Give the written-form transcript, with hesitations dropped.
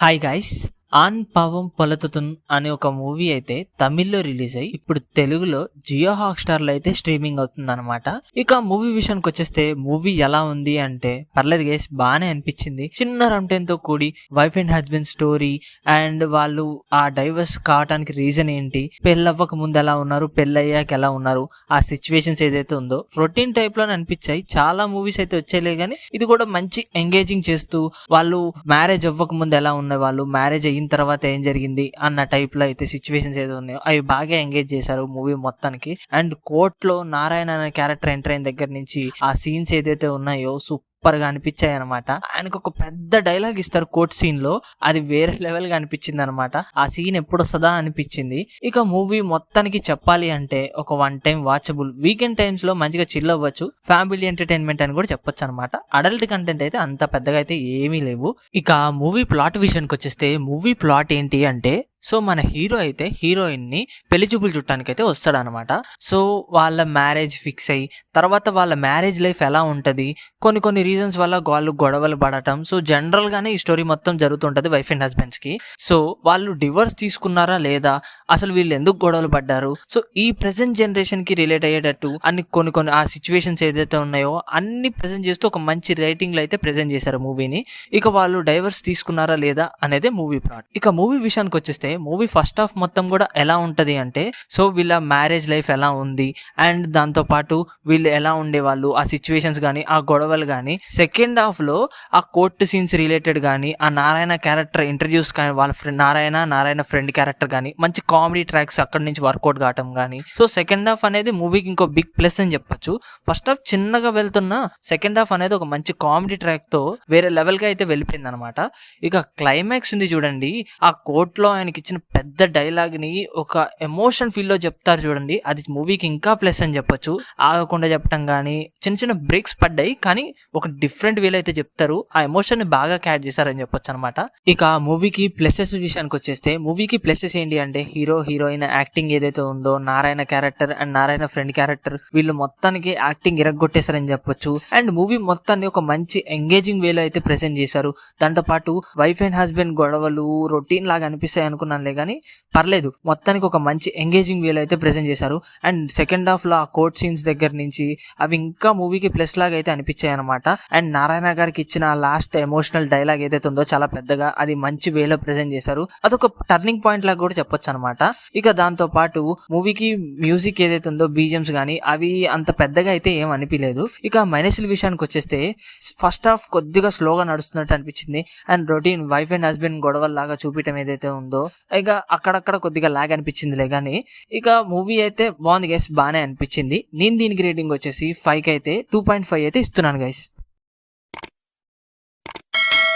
Hi guys. 'On పావం పొలతుతున్' అనే ఒక movie అయితే తమిళ్లో రిలీజ్ అయ్యి ఇప్పుడు తెలుగులో జియో హాట్‌స్టార్ లో అయితే స్ట్రీమింగ్ అవుతుందన్నమాట. ఇక మూవీ విషయానికి వచ్చేస్తే మూవీ ఎలా ఉంది అంటే పర్లేదు గైస్, బాగానే అనిపించింది. చిన్న రన్ తో కూడి wife and husband story and వాళ్ళు ఆ డైవర్స్ కావడానికి రీజన్ ఏంటి, పెళ్ళవ్వక ముందు ఎలా ఉన్నారు, పెళ్ళయ్యాక ఎలా ఉన్నారు, ఆ సిచ్యువేషన్స్ ఏదైతే ఉందో రొటీన్ టైప్ లోనే అనిపించాయి. చాలా మూవీస్ అయితే వచ్చేలే కానీ ఇది కూడా మంచి ఎంగేజింగ్ చేస్తూ వాళ్ళు మ్యారేజ్ అవ్వక ముందు ఎలా ఉండేవాళ్ళు, మ్యారేజ్ అయిన తర్వాత ఏం జరిగింది అన్న టైప్ లో అయితే సిచ్యువేషన్స్ ఏదో ఉన్నాయో అవి బాగా ఎంగేజ్ చేశారు మూవీ మొత్తానికి. అండ్ కోర్ట్ లో నారాయణ అనే క్యారెక్టర్ ఎంటర్ అయిన దగ్గర నుంచి ఆ సీన్స్ ఏదైతే ఉన్నాయో సూపర్ గా అనిపించాయి అనమాట. ఆయనకు ఒక పెద్ద డైలాగ్ ఇస్తారు కోర్ట్ సీన్ లో, అది వేరే లెవెల్ గా అనిపించింది అనమాట. ఆ సీన్ ఎప్పుడు వస్తుందా అనిపించింది. ఇక మూవీ మొత్తానికి చెప్పాలి అంటే ఒక one time watchable, weekend times లో మంచిగా చిల్ అవ్వచ్చు, ఫ్యామిలీ ఎంటర్టైన్మెంట్ అని కూడా చెప్పొచ్చు అనమాట. అడల్ట్ కంటెంట్ అయితే అంత పెద్దగా అయితే ఏమీ లేవు. ఇక మూవీ ప్లాట్ విషయానికి వచ్చేస్తే మూవీ ప్లాట్ ఏంటి అంటే, సో మన హీరో అయితే హీరోయిన్ ని పెళ్లి చూపులు చుట్టానికి అయితే వస్తాడనమాట. సో వాళ్ళ మ్యారేజ్ ఫిక్స్ అయ్యి తర్వాత వాళ్ళ మ్యారేజ్ లైఫ్ ఎలా ఉంటది, కొన్ని రీజన్స్ వల్ల వాళ్ళు గొడవలు పడటం, సో జనరల్ గానే ఈ స్టోరీ మొత్తం జరుగుతుంటది వైఫ్ అండ్ హస్బెండ్స్ కి. సో వాళ్ళు డివోర్స్ తీసుకున్నారా లేదా, అసలు వీళ్ళు ఎందుకు గొడవలు పడ్డారు, సో ఈ ప్రెసెంట్ జనరేషన్ కి రిలేట్ అయ్యేటట్టు అన్ని కొన్ని ఆ సిచ్యువేషన్స్ ఏదైతే ఉన్నాయో అన్ని ప్రెసెంట్ చేస్తూ ఒక మంచి రైటింగ్ లో అయితే ప్రెసెంట్ చేశారు మూవీని. ఇక వాళ్ళు డైవర్స్ తీసుకున్నారా లేదా అనేదే మూవీ ప్లాట్. ఇక మూవీ విషయానికి వచ్చేస్తే మూవీ ఫస్ట్ హాఫ్ మొత్తం కూడా ఎలా ఉంటది అంటే, సో వీళ్ళ మ్యారేజ్ లైఫ్ ఎలా ఉంది అండ్ దాంతో పాటు వీళ్ళు ఎలా ఉండేవాళ్ళు, ఆ సిచ్యువేషన్స్ కానీ ఆ గొడవలు కానీ. సెకండ్ హాఫ్ లో ఆ కోర్టు సీన్స్ రిలేటెడ్ కానీ ఆ నారాయణ క్యారెక్టర్ ఇంట్రడ్యూస్ కానీ వాళ్ళ ఫ్రెండ్ నారాయణ ఫ్రెండ్ క్యారెక్టర్ కానీ మంచి కామెడీ ట్రాక్స్ అక్కడి నుంచి వర్కౌట్ కావటం కానీ. సో సెకండ్ హాఫ్ అనేది మూవీకి ఇంకో బిగ్ ప్లస్ అని చెప్పొచ్చు. ఫస్ట్ హాఫ్ చిన్నగా వెళ్తున్నా సెకండ్ హాఫ్ అనేది ఒక మంచి కామెడీ ట్రాక్ తో వేరే లెవెల్ గా అయితే వెళ్ళిపోయింది అనమాట. ఇక క్లైమాక్స్ ఉంది చూడండి, ఆ కోర్టులో ఆయనకి ఇచ్చిన పెద్ద డైలాగ్ ని ఒక ఎమోషన్ ఫీల్ లో చెప్తారు చూడండి, అది మూవీకి ఇంకా ప్లస్ అని చెప్పొచ్చు. ఆగకుండా చెప్పడం కానీ చిన్న బ్రేక్స్ పడ్డాయి కానీ ఒక డిఫరెంట్ వేలో అయితే చెప్తారు, ఆ ఎమోషన్ ని బాగా క్యాచ్ చేశారని చెప్పొచ్చు అనమాట. ఇక మూవీకి ప్లసెస్ విషయానికి వచ్చేస్తే మూవీకి ప్లసెస్ ఏంటి అంటే, హీరో హీరోయిన్ యాక్టింగ్ ఏదైతే ఉందో, Narayana character and Narayana friend character వీళ్ళు మొత్తానికి యాక్టింగ్ ఇరగొట్టేశారని చెప్పొచ్చు. అండ్ మూవీ మొత్తాన్ని ఒక మంచి ఎంగేజింగ్ వేలో అయితే ప్రెసెంట్ చేశారు. దాంతో పాటు వైఫ్ అండ్ హస్బెండ్ గొడవలు రొటీన్ లాగా అనిపిస్తాయి అనుకున్నానులే కానీ పర్లేదు, మొత్తానికి ఒక మంచి ఎంగేజింగ్ వేలో అయితే ప్రెసెంట్ చేశారు. అండ్ సెకండ్ హాఫ్ లో ఆ కోర్ట్ సీన్స్ దగ్గర నుంచి అవి ఇంకా మూవీకి ప్లస్ లాగా అయితే అనిపించాయి అనమాట. అండ్ నారాయణ గారికి ఇచ్చిన లాస్ట్ ఎమోషనల్ డైలాగ్ ఏదైతే ఉందో చాలా పెద్దగా అది మంచి వేలో ప్రెసెంట్ చేశారు, అదొక టర్నింగ్ పాయింట్ లాగా కూడా చెప్పొచ్చు అనమాట. ఇక దాంతో పాటు మూవీకి మ్యూజిక్ ఏదైతే ఉందో బీజిఎమ్స్ కానీ అవి అంత పెద్దగా అయితే ఏం అనిపించలేదు. ఇక మైనస్ల విషయానికి వచ్చేస్తే ఫస్ట్ హాఫ్ కొద్దిగా స్లోగా నడుస్తున్నట్టు అనిపించింది. And routine wife and husband గొడవల లాగా చూపించడం ఏదైతే ఉందో ఇక అక్కడక్కడ కొద్దిగా లాగ్ అనిపించిందిలే కానీ ఇక మూవీ అయితే బాగుంది గైస్, బాగానే అనిపించింది. నేను దీనికి రేటింగ్ వచ్చేసి 5 అయితే 2.5 అయితే ఇస్తున్నాను గైస్.